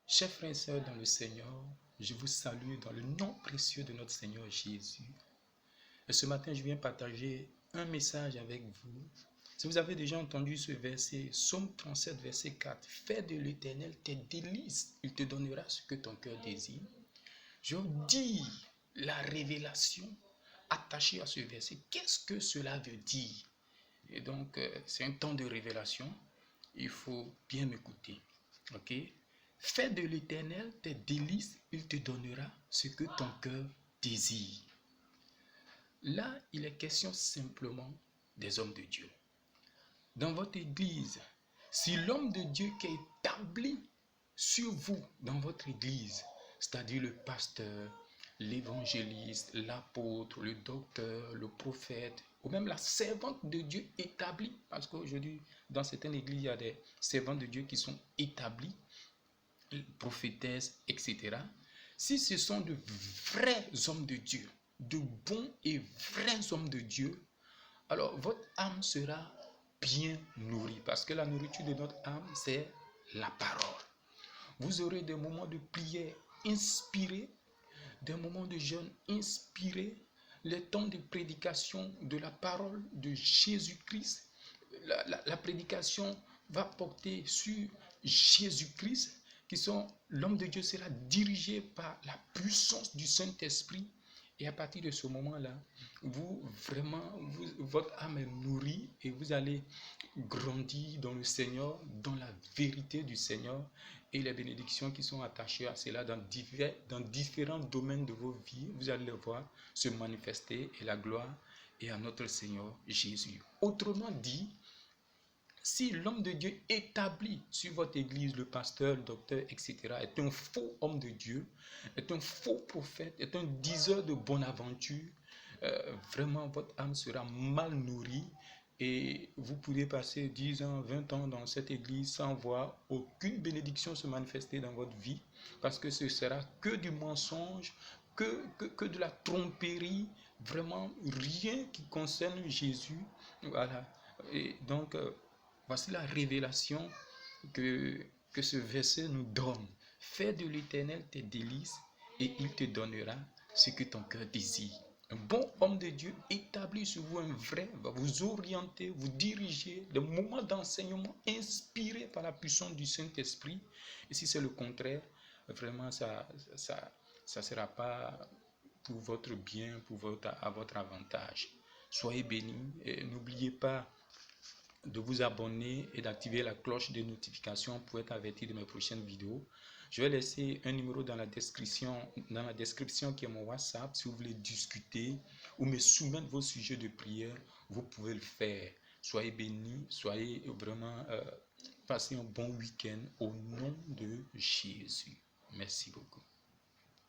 Chers frères et sœurs dans le Seigneur, je vous salue dans le nom précieux de notre Seigneur Jésus. Et ce matin, je viens partager un message avec vous. Si vous avez déjà entendu ce verset, Psaume 37, verset 4, « Fais de l'Éternel tes délices, il te donnera ce que ton cœur désire. » Je vous dis la révélation attachée à ce verset. Qu'est-ce que cela veut dire? Et donc, c'est un temps de révélation. Il faut bien m'écouter. Ok? Fais de l'Éternel tes délices, il te donnera ce que ton cœur désire. Là, il est question simplement des hommes de Dieu. Dans votre église, si l'homme de Dieu qui est établi sur vous, dans votre église, c'est-à-dire le pasteur, l'évangéliste, l'apôtre, le docteur, le prophète, ou même la servante de Dieu établie, parce qu'aujourd'hui, dans certaines églises, il y a des servantes de Dieu qui sont établis, prophétesses, etc. Si ce sont de vrais hommes de Dieu, de bons et vrais hommes de Dieu, alors votre âme sera bien nourrie, parce que la nourriture de notre âme, c'est la parole. Vous aurez des moments de prière inspirés, des moments de jeûne inspirés, les temps de prédication de la parole de Jésus-Christ. La prédication va porter sur Jésus-Christ, l'homme de Dieu sera dirigé par la puissance du Saint-Esprit. Et à partir de ce moment-là, votre âme est nourrie et vous allez grandir dans le Seigneur, dans la vérité du Seigneur, et les bénédictions qui sont attachées à cela dans différents domaines de vos vies, vous allez les voir se manifester, et la gloire est à notre Seigneur Jésus. Autrement dit, si l'homme de Dieu établi sur votre église, le pasteur, le docteur, etc., est un faux homme de Dieu, est un faux prophète, est un diseur de bonne aventure, vraiment votre âme sera mal nourrie et vous pourrez passer 10 ans, 20 ans dans cette église sans voir aucune bénédiction se manifester dans votre vie, parce que ce sera que du mensonge, que de la tromperie, vraiment rien qui concerne Jésus. Voilà. Et donc, voici la révélation que ce verset nous donne. Fais de l'Éternel tes délices et il te donnera ce que ton cœur désire. Un bon homme de Dieu établi sur vous, un vrai, va vous orienter, vous diriger, des moments d'enseignement inspirés par la puissance du Saint-Esprit. Et si c'est le contraire, vraiment ça sera pas pour votre bien, à votre avantage. Soyez bénis et n'oubliez pas de vous abonner et d'activer la cloche de notification pour être averti de mes prochaines vidéos. Je vais laisser un numéro dans la description qui est mon WhatsApp. Si vous voulez discuter ou me soumettre vos sujets de prière, vous pouvez le faire. Soyez bénis, soyez vraiment, passez un bon week-end au nom de Jésus. Merci beaucoup.